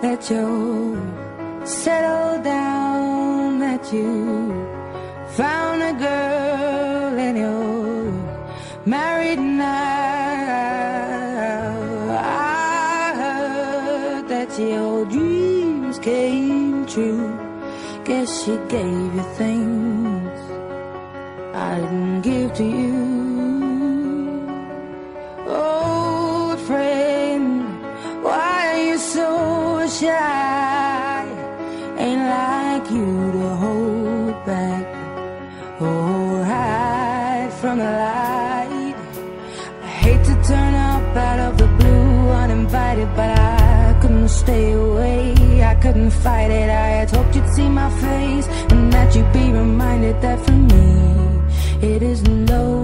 that you're settled down, that you found a girl and you're married now. I heard that your dreams came true. Guess she gave you things I didn't give to you. Old friend, why are you so shy? Ain't like you to hold back or hide from the light. I hate to turn up out of the blue uninvited, but I couldn't stay away, I couldn't fight it. I had hoped you'd see my face and that you'd be reminded that for me it isn't over.